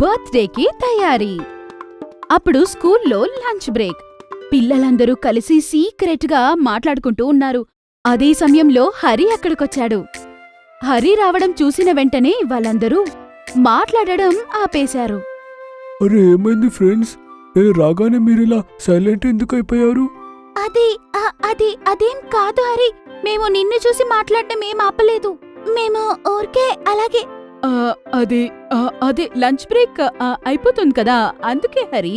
బర్త్డేకి తయారీ. అప్పుడు స్కూల్లో లంచ్ బ్రేక్. పిల్లలందరూ కలిసి సీక్రెట్గా మాట్లాడుకుంటూ ఉన్నారు. అదే సమయంలో హరి అక్కడికొచ్చాడు. హరి రావడం చూసిన వెంటనే వాళ్ళందరూ మాట్లాడడం ఆపేశారు. అరే ఏమైంది ఫ్రెండ్స్? నేను రాగానే మీరిలా సైలెంట్ ఎందుకు అయిపోయారు? అదేం కాదు హరి, మేము నిన్ను చూసి మాట్లాడడం ఏం ఆపలేదు. మేము ఊరికే అలాగే. అదే లంచ్ బ్రేక్ అయిపోతుంది కదా, అందుకే హరి.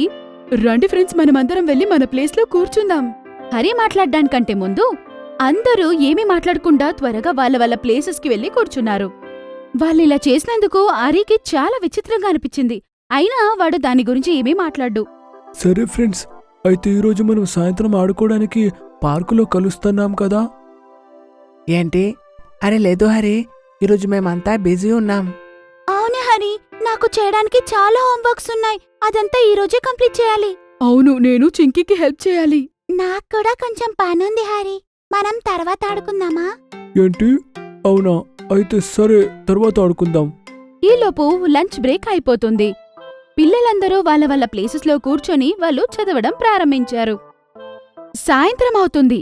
రండి ఫ్రెండ్స్, మనమందరం వెళ్ళి మన ప్లేస్లో కూర్చుందాం. హరి మాట్లాడ్డానికంటే ముందు అందరూ ఏమీ మాట్లాడకుండా త్వరగా వాళ్ళ ప్లేసెస్కి వెళ్ళి కూర్చున్నారు. వాళ్ళిలా చేసినందుకు హరికి చాలా విచిత్రంగా అనిపించింది. అయినా వాడు దాని గురించి ఏమీ మాట్లాడ్డు. సరే ఫ్రెండ్స్, అయితే ఈరోజు మనం సాయంత్రం ఆడుకోవడానికి పార్కులో కలుస్తున్నాం కదా? ఏంటి? అరే లేదు హరి, ఈరోజు మేమంతా బిజీ ఉన్నాం. అవును హరి, నాకు చేయడానికి చాలా హోంవర్క్స్ ఉన్నాయి. అదంతా ఈరోజే కంప్లీట్ చేయాలి. అవును, నేను చింకీకి హెల్ప్ చేయాలి. నాకు కూడా కొంచెం పనుంది హరి, మనం తర్వాత ఆడుకుందామా? ఏంటి? అవునా, అయితే సరే, తర్వాత ఆడుకుందాం. ఈలోపు లంచ్ బ్రేక్ అయిపోతుంది. పిల్లలందరూ వాళ్ళ ప్లేసెస్లో కూర్చొని వాళ్ళు చదవడం ప్రారంభించారు. సాయంత్రం అవుతుంది.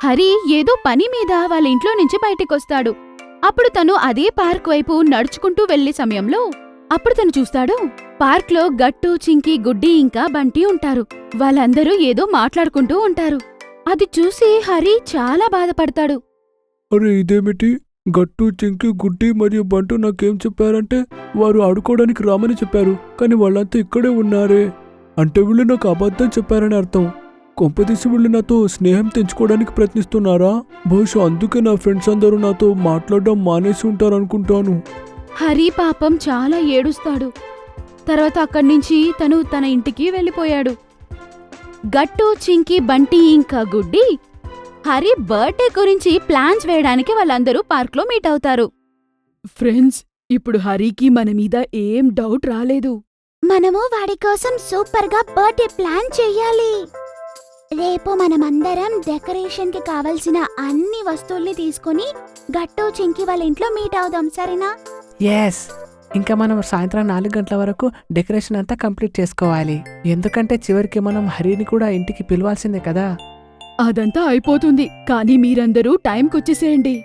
హరి ఏదో పని మీద వాళ్ళ ఇంట్లో నుంచి బయటికొస్తాడు. అప్పుడు తను అదే పార్క్ వైపు నడుచుకుంటూ వెళ్లే సమయంలో అప్పుడు తను చూస్తాడు, పార్క్లో గట్టు, చింకి, గుడ్డి ఇంకా బంటి ఉంటారు. వాళ్ళందరూ ఏదో మాట్లాడుకుంటూ ఉంటారు. అది చూసి హరి చాలా బాధపడతాడు. అరే ఇదేమిటి? గట్టు, చింకి, గుడ్డి మరియు బంటు నాకేం చెప్పారంటే వారు ఆడుకోవడానికి రామని చెప్పారు, కానీ వాళ్ళంతా ఇక్కడే ఉన్నారే. అంటే వీళ్ళు నాకు అబద్ధం చెప్పారని అర్థం. కొంపదీసి వీళ్ళు నాతో స్నేహం తెంచుకోవడానికి ప్రయత్నిస్తున్నారా? బహుశా అందుకే నా ఫ్రెండ్స్ అందరూ నాతో మాట్లాడడం మానేసి ఉంటారనుకుంటాను. హరి పాపం చాలా ఏడుస్తాడు. తర్వాత అక్కడ్నుంచి తను తన ఇంటికి వెళ్ళిపోయాడు. గట్టు, చింకి, బంటి ఇంకా గుడ్డి హరి బర్త్డే గురించి ప్లాన్స్ వేయడానికి వాళ్ళందరూ పార్క్లో మీట్ అవుతారు. ఫ్రెండ్స్, ఇప్పుడు హరికి మన మీద ఏం డౌట్ రాలేదు. మనము వాడి కోసం సూపర్గా బర్త్డే ప్లాన్ చెయ్యాలి. రేపు మనమందరం డెకరేషన్కి కావలసిన అన్ని వస్తువుల్ని తీసుకుని గట్టు, చింకి వాళ్ళ ఇంట్లో మీట్ అవుదాం, సరేనా? ఎస్, ఇంకా మనం సాయంత్రం 4 గంటల వరకు డెకరేషన్ అంతా కంప్లీట్ చేసుకోవాలి. ఎందుకంటే చివరికి మనం హరిని కూడా ఇంటికి పిలవాల్సిందే కదా. అదంతా అయిపోతుంది, కానీ మీరందరూ టైంకొచ్చేసేయండి.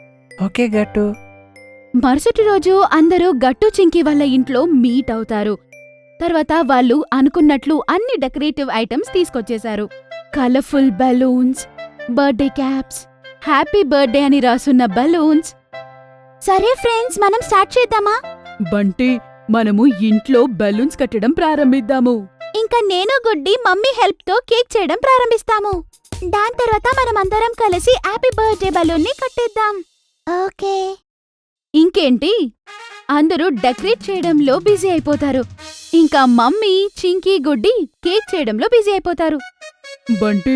ఓకే గట్టు. మరుసటి రోజు అందరూ గట్టు, చింకి వాళ్ళ ఇంట్లో మీట్ అవుతారు. తర్వాత వాళ్ళు అనుకున్నట్లు అన్ని డెకరేటివ్ ఐటమ్స్ తీసుకొచ్చేశారు. Colourful balloons, birthday caps, happy birthday అని రాసున్న బలూన్స్. సరే ఫ్రెండ్స్, మనం స్టార్ట్ చేద్దామా? బంటి, మనము ఇంట్లో బెలూన్స్ కట్టడం ప్రారంభిద్దాము. ఇంకా నేను, గుడ్డి మమ్మీ హెల్ప్తో కేక్ చేయడం ప్రారంభిస్తాము. దాని తర్వాత మనమందరం కలిసి హ్యాపీ బర్త్డే బలూన్ని కట్టేద్దాం. ఓకే. ఇంకేంటి, అందరూ డెకరేట్ చేయడంలో బిజీ అయిపోతారు. ఇంకా మమ్మీ, చింకీ, గుడ్డి కేక్ చేయడంలో బిజీ అయిపోతారు. బంటి,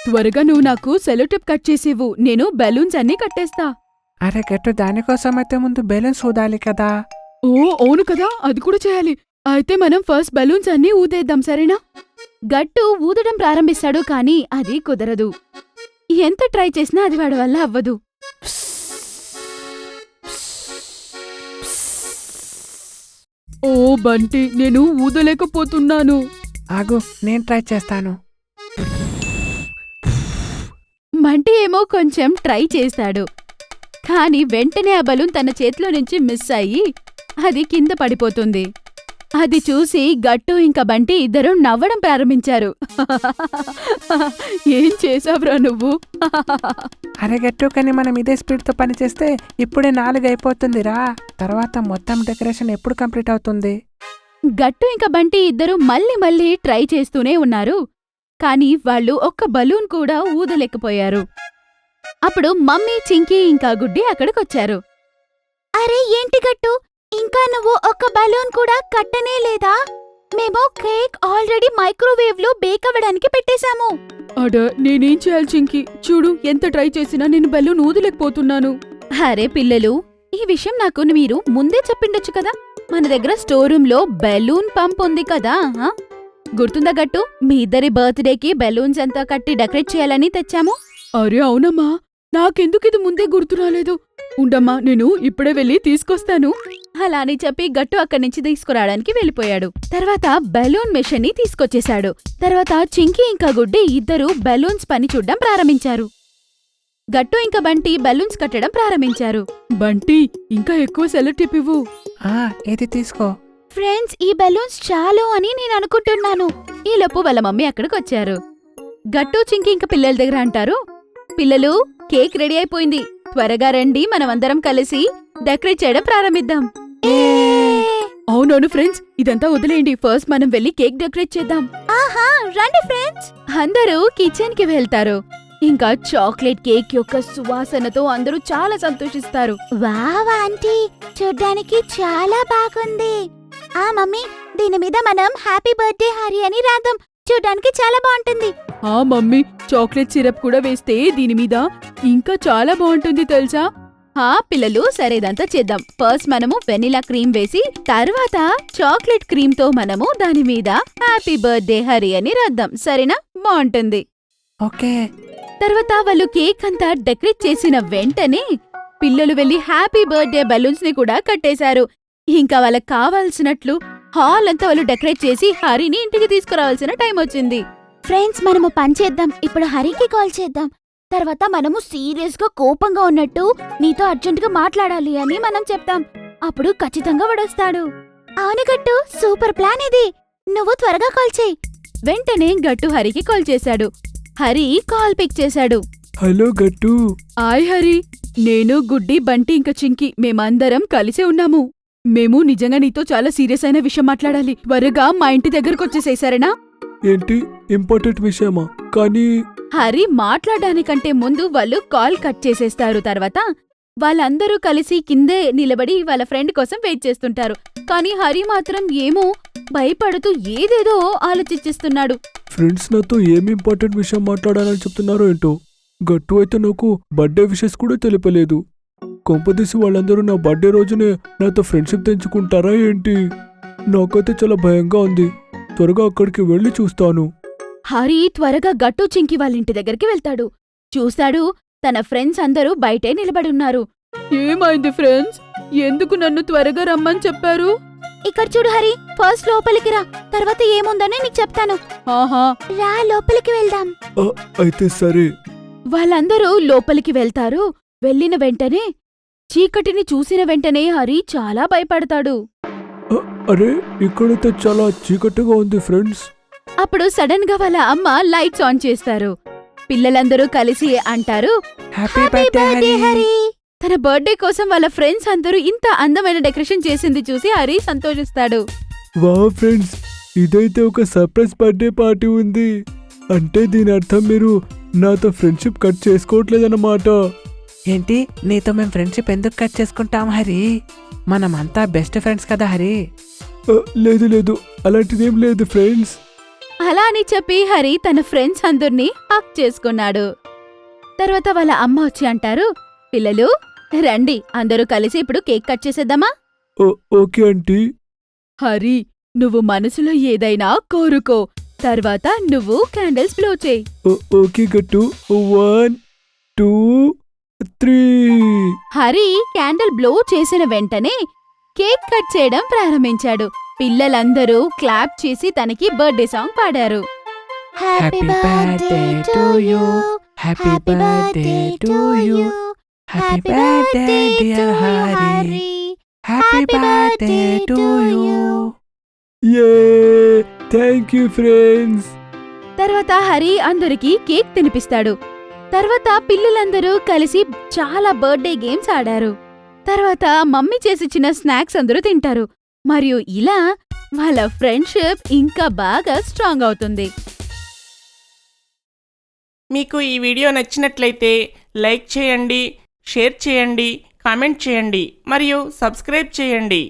త్వరగా నువ్వు నాకు సెలోటేప్ కట్ చేసేవు, నేను బెలూన్స్ అన్నీ కట్టేస్తా. అరే గట్టు, దానికోసం అయితే ముందు బెలూన్స్ ఊదాలి కదా. ఓ అవును కదా, అది కూడా చేయాలి. అయితే మనం ఫస్ట్ బెలూన్స్ అన్నీ ఊదేద్దాం, సరేనా? గట్టు ఊదడం ప్రారంభిస్తాడు, కానీ అది కుదరదు. ఎంత ట్రై చేసినా అది వాడి వల్ల అవ్వదు. ఓ బంటి, నేను ఊదలేకపోతున్నాను. ఆగు, నేను ట్రై చేస్తాను. బంటి ఏమో కొంచెం ట్రై చేశాడు, కానీ వెంటనే ఆ బలూన్ తన చేతిలో నుంచి మిస్ అయ్యి అది కింద పడిపోతుంది. అది చూసి గట్టు ఇంకా బంటి ఇద్దరూ నవ్వడం ప్రారంభించారు. ఏం చేసావురా నువ్వు? అరే గట్టు, కానీ మనం ఇదే స్పీడ్తో పని చేస్తే ఇప్పుడే 4 అయిపోతుందిరా. తర్వాత మొత్తం డెకరేషన్ ఎప్పుడు కంప్లీట్ అవుతుంది? గట్టు ఇంకా బంటి ఇద్దరూ మళ్ళీ ట్రై చేస్తూనే ఉన్నారు, కానీ వాళ్ళు ఒక్క బలూన్ కూడా ఊదలేకపోయారు. అప్పుడు మమ్మీ, చింకీ ఇంకా గుడ్డి అక్కడికొచ్చారు. అరే ఏంటి గట్టు, ఇంకా నువ్వు ఒక్క బలూన్ కూడా కట్టనే లేదా? మేము కేక్ ఆల్రెడీ మైక్రోవేవ్లో బేక్ అవ్వడానికి పెట్టేశాము. అడ, నేనేం చేయాలి చింకి? చూడు, ఎంత ట్రై చేసినా నేను బెలూన్ ఊదలేకపోతున్నాను. అరే పిల్లలు, ఈ విషయం నాకు మీరు ముందే చెప్పిండొచ్చు కదా. మన దగ్గర స్టోర్ రూమ్ లో బెలూన్ పంప్ ఉంది కదా. గుర్తుందా గట్టు? మీ ఇద్దరి బర్త్డేకి బెలూన్స్ అంతా కట్టి డెకరేట్ చేయాలని తెచ్చాము. అరే అవునమ్మా, నాకెందుకు ఇది ముందే గుర్తు రాలేదు? ఉండమ్మా, నేను ఇప్పుడే వెళ్ళి తీసుకొస్తాను. అలా అని చెప్పి గట్టు అక్కడి నుంచి తీసుకురావడానికి వెళ్ళిపోయాడు. తర్వాత బెలూన్ మెషిన్ ని తీసుకొచ్చేశాడు. తర్వాత చింకీ ఇంకా గుడ్డి ఇద్దరు బెలూన్స్ పని చూడ్డం ప్రారంభించారు. గట్టు ఇంకా బంటి బెలూన్స్ కట్టడం ప్రారంభించారు. బంటి ఇంకా ఎక్కువ సెలటిప్ ఇవ్వు. ఇది తీసుకో. ఫ్రెండ్స్, ఈ బెలూన్స్ చాలు అని నేను అనుకుంటున్నాను. ఈలోపు వాళ్ళ మమ్మీ అక్కడికొచ్చారు. గట్టు చింకి ఇంక పిల్లల దగ్గర అంటారు, పిల్లలు, కేక్ రెడీ అయిపోయింది, త్వరగా రండి, మనమందరం కలిసి డెకరేట్ చేయడం ప్రారంభిద్దాం. అవునవును ఫ్రెండ్స్, ఇదంతా వదిలేయండి, ఫస్ట్ మనం వెళ్ళి కేక్ డెకరేట్ చేద్దాం. ఆహా, రండి ఫ్రెండ్స్. అందరూ కిచెన్ కి వెళ్తారు. ఇంకా చాక్లెట్ కేక్ యొక్క సువాసనతో అందరూ చాలా సంతోషిస్తారు. వావ్ ఆంటీ, చూడ్డానికి చాలా బాగుంది. ఆ మమ్మీ, దీని మీద మనం హ్యాపీ బర్త్డే హరి అని రాద్దాం, చూడ్డానికి చాలా బాగుంటుంది. ఆ మమ్మీ, చాక్లెట్ సిరప్ కూడా వేస్తే దీని మీద ఇంకా చాలా బాగుంటుంది తెలుసా? పిల్లలు, సరేదంతా చేద్దాం. ఫస్ట్ మనము వెనిలా క్రీమ్ వేసి తర్వాత చాక్లెట్ క్రీమ్ తో మనము దాని మీద హ్యాపీ బర్త్డే హరి అని రాద్దాం, సరేనా? బాగుంటుంది. ఓకే. తర్వాత వాళ్ళు కేక్ అంతా డెకరేట్ చేసిన వెంటనే పిల్లలు వెళ్లి హ్యాపీ బర్త్డే బెలూన్స్ ని కూడా కట్టేశారు. ఇంకా వాళ్ళకి కావాల్సినట్లు హాల్ అంతా వాళ్ళు డెకరేట్ చేసి హరిని ఇంటికి తీసుకురావాల్సిన టైం వచ్చింది. ఫ్రెండ్స్, మనము పని చేద్దాం. ఇప్పుడు హరికి కాల్ చేద్దాం. తర్వాత మనము సీరియస్ గా కోపంగా ఉన్నట్టు నీతో అర్జెంట్ గా మాట్లాడాలి అని మనం చెప్తాం. అప్పుడు ఖచ్చితంగా వాడొస్తాడు. అవును గట్టు, సూపర్ ప్లాన్ ఇది. నువ్వు త్వరగా కాల్ చేయి. వెంటనే గట్టు హరికి కాల్ చేశాడు. హరి కాల్ పిక్ చేశాడు. హలో గట్టు. ఆయ్ హరి, నేను గుడ్డి బంటి ఇంకా చింకి మేమందరం కలిసే ఉన్నాము. మేము నిజంగా నీతో చాలా సీరియస్ అయిన విషయం మాట్లాడాలి. త్వరగా మా ఇంటి దగ్గరకొచ్చేసేసారేనా? ఏంటి, ఇంపార్టెంట్ విషయమా? కానీ హరి మాట్లాడడానికంటే ముందు వాళ్ళు కాల్ కట్ చేసేస్తారు. తర్వాత వాళ్ళందరూ కలిసి కిందే నిలబడి వాళ్ళ ఫ్రెండ్ కోసం వెయిట్ చేస్తుంటారు. కానీ హరి మాత్రం ఏమో భయపడుతూ ఏదేదో ఆలోచిస్తున్నాడు. ఫ్రెండ్స్ నాతో ఏమి ఇంపార్టెంట్ విషయం మాట్లాడాలని చెప్తున్నారో ఏంటో. గట్టు అయితే నాకు బర్త్డే విషెస్ కూడా తెలిపలేదు. కొంపదీసి వాళ్ళందరూ నా బర్త్డే రోజునే నాతో ఫ్రెండ్షిప్ తెంచుకుంటారా ఏంటి? నాకైతే చాలా భయంగా ఉంది. త్వరగా అక్కడికి వెళ్ళి చూస్తాను. హరి త్వరగా గట్టు చింకి వాళ్ళింటి దగ్గరికి వెళ్తాడు. చూశాడు, తన ఫ్రెండ్స్ అందరూ బయటే నిలబడున్నారు. ఏమైంది ఫ్రెండ్స్? ఎందుకు నన్ను త్వరగా రమ్మని చెప్పారు? ఇక్కడ చూడు హరి, ఫస్ట్ లోపలికి రా, తర్వాత ఏముందని నీకు చెప్తాను. ఆహా, రా, లోపలికి వెళ్దాం. అయితే సరే. వాళ్ళందరూ లోపలికి వెళ్తారు. వెళ్ళిన వెంటనే చీకటిని చూసిన వెంటనే హరి చాలా భయపడతాడు. అరే, ఇక్కడైతే చాలా చీకటిగా ఉంది ఫ్రెండ్స్. అప్పుడు సడన్ గా వాళ్ళ అమ్మ లైట్స్ ఆన్ చేస్తారు. పిల్లలందరూ కలిసి అంటారు, హ్యాపీ బర్త్డే హరి. తన బర్త్డే కోసం వాళ్ళ ఫ్రెండ్స్ అందరూ ఇంత అందమైన డెకరేషన్ చేసింది చూసి హరి సంతోషిస్తాడు. వావ్ ఫ్రెండ్స్, ఇదైతే ఒక సర్ప్రైజ్ బర్త్డే పార్టీ ఉంది. అంటే దీని అర్థం మీరు నాతో ఫ్రెండ్షిప్ కట్ చేసుకోవట్లేదన్నమాట. ఏంటి, నీతో మేము ఫ్రెండ్షిప్ ఎందుకు కట్ చేసుకుంటాం హరి? మనమంతా బెస్ట్ ఫ్రెండ్స్ కదా హరి. లేదు లేదు, అలాంటిదేం లేదు ఫ్రెండ్స్. అలా అని చెప్పి హరి తన ఫ్రెండ్స్ అందర్నీ హక్ చేసుకున్నాడు. తర్వాత వాళ్ళ అమ్మ వచ్చి అంటారు, పిల్లలు రండి, అందరూ కలిసి ఇప్పుడు కేక్ కట్ చేసేద్దామా? Okay aunty. హరి, నువ్వు మనసులో ఏదైనా కోరుకో, తర్వాత నువ్వు క్యాండిల్స్ బ్లో చేయి. ఓకే గట్టు. 1 2 3. హరి క్యాండిల్ బ్లో చేసిన వెంటనే కేక్ కట్ చేయడం ప్రారంభించాడు. పిల్లలందరూ క్లాప్ చేసి తనకి బర్త్డే సాంగ్ పాడారు. Happy birthday to you, happy birthday to you, happy birthday dear Hari, happy birthday to you. యే, థ్యాంక్ యూ ఫ్రెండ్స్. తర్వాత హరి అందరికీ కేక్ తినిపిస్తాడు. తర్వాత పిల్లలందరూ కలిసి చాలా బర్త్డే గేమ్స్ ఆడారు. తర్వాత మమ్మీ చేసిచ్చిన స్నాక్స్ అందరూ తింటారు. మరియు ఇలా వాళ్ళ ఫ్రెండ్షిప్ ఇంకా బాగా స్ట్రాంగ్ అవుతుంది. మీకు ఈ వీడియో నచ్చినట్లయితే లైక్ చేయండి, షేర్ చేయండి, కామెంట్ చేయండి మరియు సబ్స్క్రైబ్ చేయండి.